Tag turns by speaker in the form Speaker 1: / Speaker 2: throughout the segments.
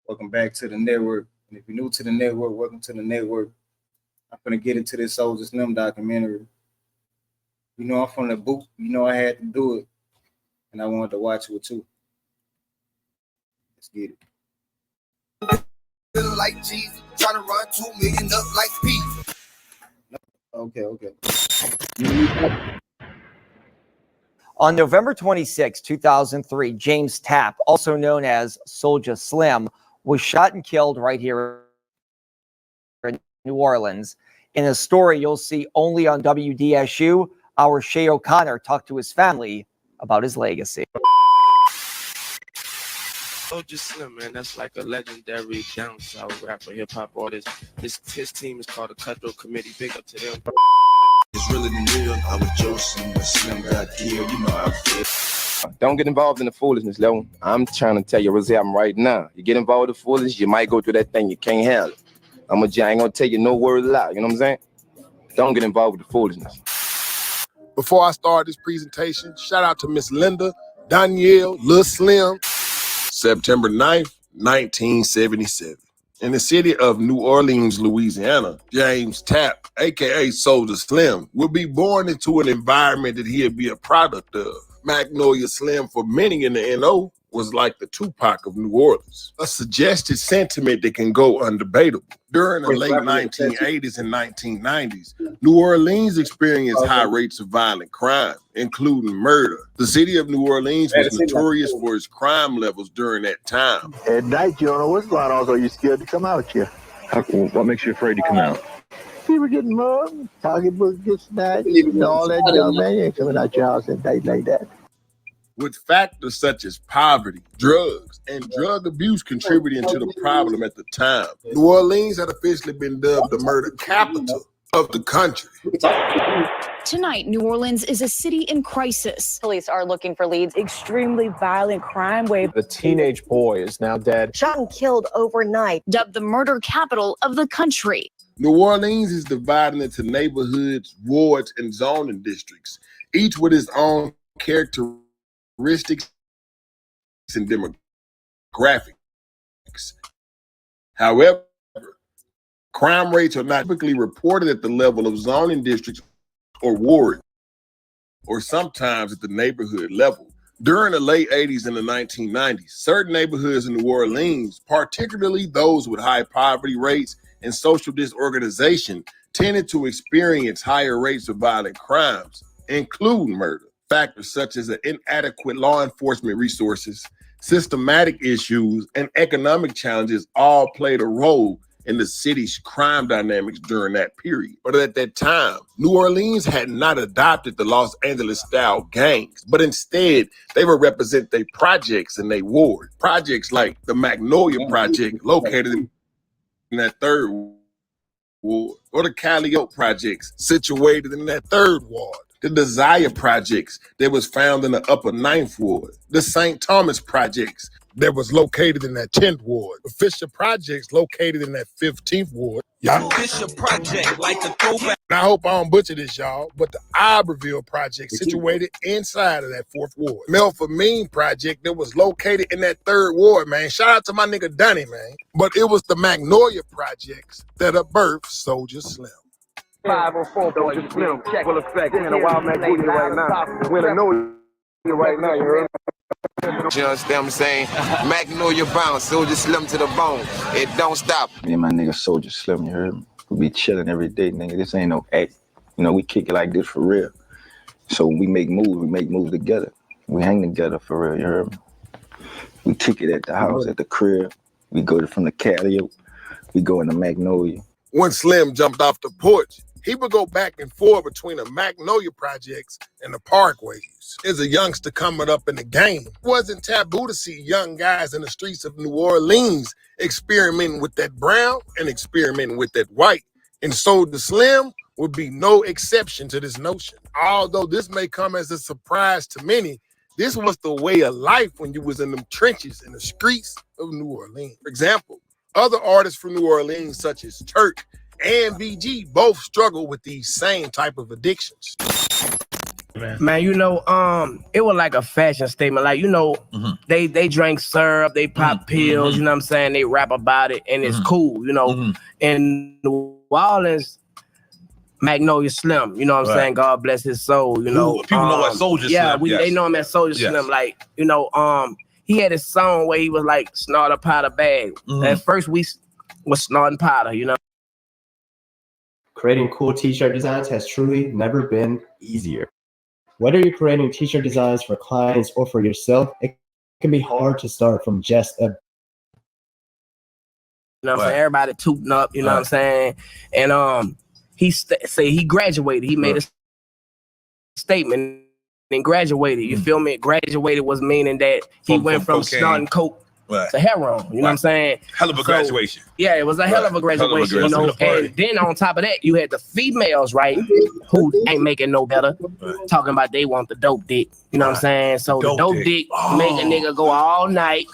Speaker 1: Welcome back to the network. And if you're new to the network, welcome to the network. I'm gonna get into this SOULJA Slim documentary. You know, I'm from the boot. You know, I had to do it, and I wanted to watch it with you. Let's get it.
Speaker 2: Like Jesus, trying to run 2 million up like peas.
Speaker 1: Okay.
Speaker 3: On November 26, 2003, James Tapp, also known as SOULJA Slim, was shot and killed right here in New Orleans. In a story you'll see only on WDSU, our Shay O'Connor talked to his family about his legacy.
Speaker 4: SOULJA Slim, man, that's like a legendary down south rapper, hip hop artist. His team is called the Cutthroat Committee. Big up to them.
Speaker 2: It's realer than real. I was Joseph, but Slim got killed. You know how I feel.
Speaker 5: Don't get involved in the foolishness, Lil. I'm trying to tell you what's happening right now. You get involved with the foolishness, you might go through that thing you can't handle. I ain't gonna tell you no word lie. You know what I'm saying? Don't get involved with the foolishness.
Speaker 6: Before I start this presentation, shout out to Miss Linda, Danielle, Lil Slim. September 9th, 1977. In the city of New Orleans, Louisiana, James Tapp, aka SOULJA Slim, would be born into an environment that he'd be a product of. Magnolia Slim, for many in the NO, was like the TUPAC of New Orleans, a suggested sentiment that can go undebatable. During the late 1980s and 1990s, New Orleans experienced high rates of violent crime, including murder. The city of New Orleans was notorious for its crime levels during that time.
Speaker 7: At night, you don't know what's going on, so you're scared to come out here.
Speaker 8: What makes you afraid to come out?
Speaker 7: People getting mugged, pocketbooks get snatched, and all that junk, man. You ain't coming out your house at night like that.
Speaker 6: With factors such as poverty, drugs, and drug abuse contributing to the problem at the time, New Orleans had officially been dubbed the murder capital of the country.
Speaker 9: Tonight, New Orleans is a city in crisis.
Speaker 10: Police are looking for leads. Extremely violent crime wave.
Speaker 11: A teenage boy is now dead.
Speaker 10: Shot and killed overnight.
Speaker 9: Dubbed the murder capital of the country.
Speaker 6: New Orleans is divided into neighborhoods, wards, and zoning districts, each with its own characteristics and demographics. However, crime rates are not typically reported at the level of zoning districts or wards, or sometimes at the neighborhood level. During the late 80s and the 1990s, certain neighborhoods in New Orleans, particularly those with high poverty rates and social disorganization, tended to experience higher rates of violent crimes, including murder. Factors such as inadequate law enforcement resources, systematic issues, and economic challenges all played a role in the city's crime dynamics during that period. But at that time, New Orleans had not adopted the Los Angeles-style gangs, but instead they would represent their projects and their ward. Projects like the Magnolia Project, located in that third ward, or the Cali Oak Projects, situated in that third ward. The Desire Projects that was found in the upper 9th ward. The St. Thomas Projects that was located in that 10th ward. The Fisher Projects located in that 15th ward.
Speaker 2: Fisher Project, like a throwback.
Speaker 6: And I hope I don't butcher this, y'all, but the Iberville Project, situated inside of that 4th ward. Melfamine Project that was located in that 3rd ward, man. Shout out to my nigga Dunny, man. But it was the Magnolia Projects that birthed SOULJA Slim.
Speaker 5: 504 SOULJA Slim, full effect. We're in a wild man booty right now. We're in a know right now, you heard? You understand what I'm saying? Magnolia bound, SOULJA Slim to the bone. It don't stop.
Speaker 8: Me and my nigga SOULJA Slim, you heard me? We be chilling every day, nigga. This ain't no act. You know, we kick it like this for real. So we make moves together. We hang together for real, you heard me? We kick it at the house, at the crib. We go from the Cali, we go in the Magnolia.
Speaker 6: When Slim jumped off the porch, he would go back and forth between the Magnolia Projects and the Parkways. As a youngster coming up in the game, it wasn't taboo to see young guys in the streets of New Orleans experimenting with that brown and experimenting with that white. And SOULJA Slim would be no exception to this notion. Although this may come as a surprise to many, this was the way of life when you was in them trenches in the streets of New Orleans. For example, other artists from New Orleans, such as Turk and VG, both struggle with these same type of addictions.
Speaker 12: Man, you know, it was like a fashion statement. Like, you know, they drank syrup, they pop pills, you know what I'm saying? They rap about it, and it's cool, you know. In New Orleans, Magnolia Slim, you know what I'm saying? God bless his soul, you know.
Speaker 13: People know as SOULJA
Speaker 12: yeah,
Speaker 13: Slim.
Speaker 12: they know him as SOULJA Slim. Like, you know, he had a song where he was like snort a powder bag. At first we was snorting powder, you know.
Speaker 14: Creating cool t-shirt designs has truly never been easier. Whether you're creating t-shirt designs for clients or for yourself, it can be hard to start from just a...
Speaker 12: You know what I'm saying? Everybody tooting up, you know what I'm saying? And he say he graduated. He made a statement and graduated. You feel me? Graduated was meaning that he went from snorting coke to heroin. You know what I'm saying?
Speaker 13: Hell of a graduation.
Speaker 12: Yeah, it was a hell of a graduation, you know. And then on top of that, you had the females, right, who ain't making no better, talking about they want the dope dick. You know what I'm saying? So the dope dick make a nigga go all night.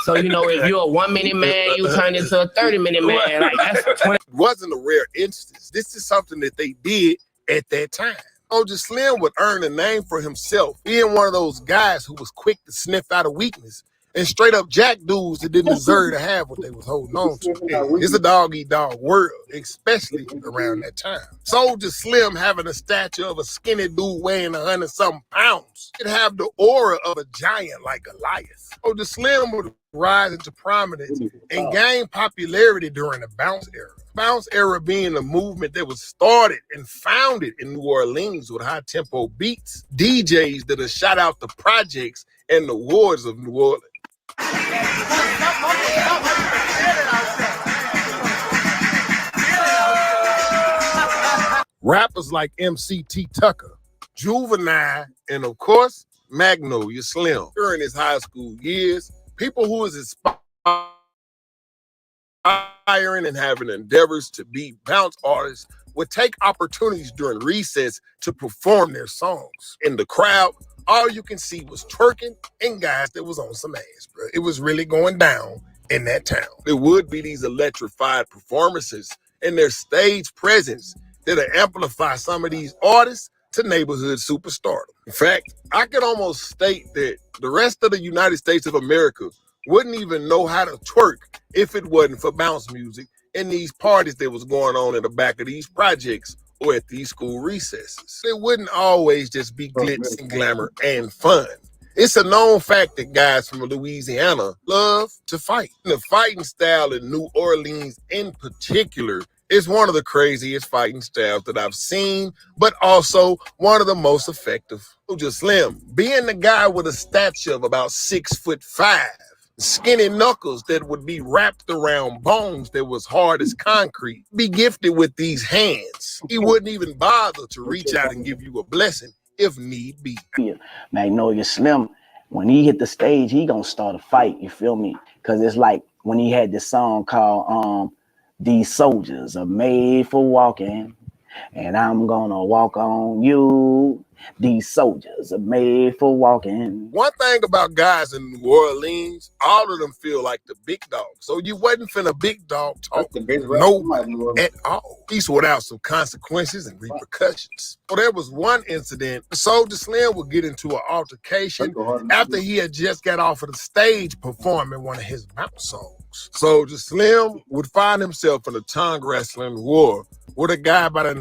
Speaker 12: So, you know, if you're a 1 minute man, you turn into a 30-minute man. Like, that's 20.
Speaker 6: It wasn't a rare instance. This is something that they did at that time. SOULJA Slim would earn a name for himself, being one of those guys who was quick to sniff out a weakness and straight up jack dudes that didn't deserve to have what they was holding on to. It's a dog-eat-dog world, especially around that time. SOULJA Slim having a stature of a skinny dude weighing 100-something pounds. It'd have the aura of a giant like Goliath. SOULJA Slim would rise into prominence and gain popularity during the bounce era. Bounce era being a movement that was started and founded in New Orleans with high-tempo beats, DJs that have shot out the projects and the wards of New Orleans. Rappers like MC Tucker, Juvenile, and of course, Magnolia Slim. During his high school years, people who was inspiring and having endeavors to be bounce artists would take opportunities during recess to perform their songs. In the crowd, all you can see was twerking and guys that was on some ass, bro. It was really going down in that town. There would be these electrified performances and their stage presence that'll amplify some of these artists to neighborhood superstardom. In fact, I could almost state that the rest of the United States of America wouldn't even know how to twerk if it wasn't for bounce music and these parties that was going on in the back of these projects or at these school recesses. It wouldn't always just be glitz and glamour and fun. It's a known fact that guys from Louisiana love to fight. The fighting style in New Orleans in particular is one of the craziest fighting styles that I've seen, but also one of the most effective. SOULJA Slim, being the guy with a stature of about 6'5", skinny knuckles that would be wrapped around bones that was hard as concrete, be gifted with these hands. He wouldn't even bother to reach out and give you a blessing if need be.
Speaker 15: Magnolia Slim, when he hit the stage, he gonna start a fight, you feel me? Because it's like when he had this song called These Soldiers Are Made for Walking, and I'm gonna walk on you. These soldiers are made for walking.
Speaker 6: One thing about guys in New Orleans, all of them feel like the big dog. So you wasn't finna big dog talk no at all. At least without some consequences and repercussions. So there was one incident, SOULJA Slim would get into an altercation after he had just got off of the stage performing one of his bounce songs. SOULJA Slim would find himself in a tongue wrestling war with a guy by the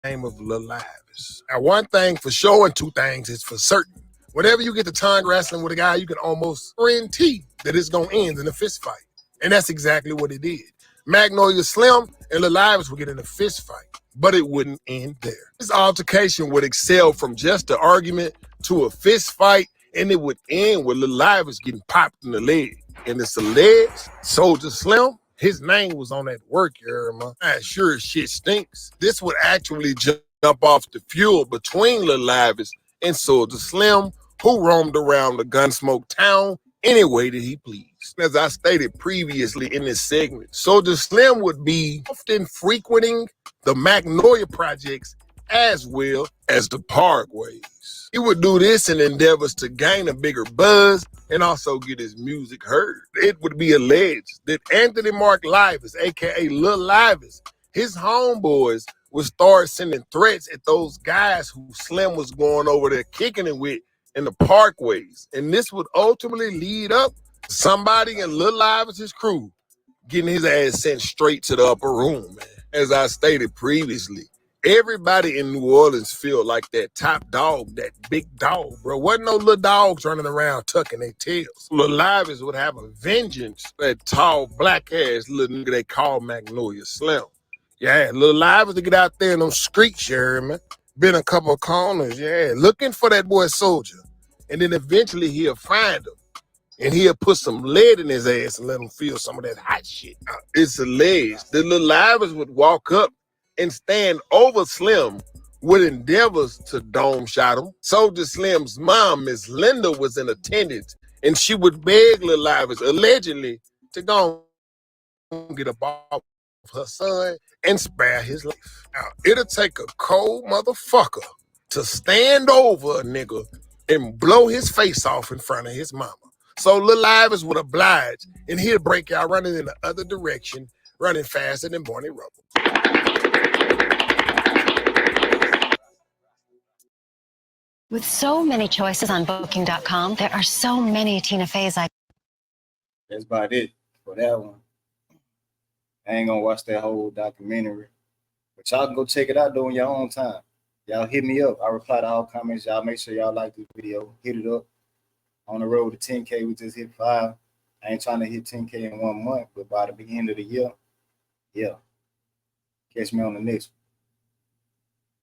Speaker 6: name of Lil Livis. Now, one thing for sure and two things is for certain. Whenever you get to tongue wrestling with a guy, you can almost guarantee that it's going to end in a fist fight. And that's exactly what it did. Magnolia Slim and Lil Livis would get in a fist fight, but it wouldn't end there. This altercation would excel from just an argument to a fist fight, and it would end with Lil Livis getting popped in the leg. And it's alleged SOULJA Slim, his name was on that work area, man. Sure as shit stinks. This would actually jump off the fuel between Lil Livis and SOULJA Slim, who roamed around the Gunsmoke town any way that he pleased. As I stated previously in this segment, SOULJA Slim would be often frequenting the Magnolia projects as well as the Parkways. He would do this in endeavors to gain a bigger buzz and also get his music heard. It would be alleged that Anthony Mark Livis, aka Lil Livis, his homeboys would start sending threats at those guys who Slim was going over there kicking it with in the parkways. And this would ultimately lead up to somebody in Lil Ives' crew getting his ass sent straight to the upper room, man. As I stated previously, everybody in New Orleans feel like that top dog, that big dog, bro. Wasn't no little dogs running around tucking their tails. Lil Ives would have a vengeance, that tall, black-ass little nigga they call Magnolia Slim. Yeah, Lil Ives to get out there in them streets, you heard me? Been a couple of corners, yeah, looking for that boy Soldier. And then eventually he'll find him. And he'll put some lead in his ass and let him feel some of that hot shit. It's alleged the Lil Ives would walk up and stand over Slim with endeavors to dome shot him. Soldier Slim's mom, Miss Linda, was in attendance, and she would beg Lil Ives, allegedly, to go get a ball of her son and spare his life. Now, it'll take a cold motherfucker to stand over a nigga and blow his face off in front of his mama. So Lil Ives would oblige, and he'll break out running in the other direction, running faster than Barney Rubble.
Speaker 13: With so many choices on Booking.com, there are so many Tina Fey's.
Speaker 1: That's about it for that one. I ain't gonna watch that whole documentary, but y'all can go check it out though in your own time. Y'all hit me up. I reply to all comments. Y'all make sure y'all like this video. Hit it up. On the road to 10K, we just hit 5. I ain't trying to hit 10K in 1 month, but by the end of the year, yeah. Catch me on the next one.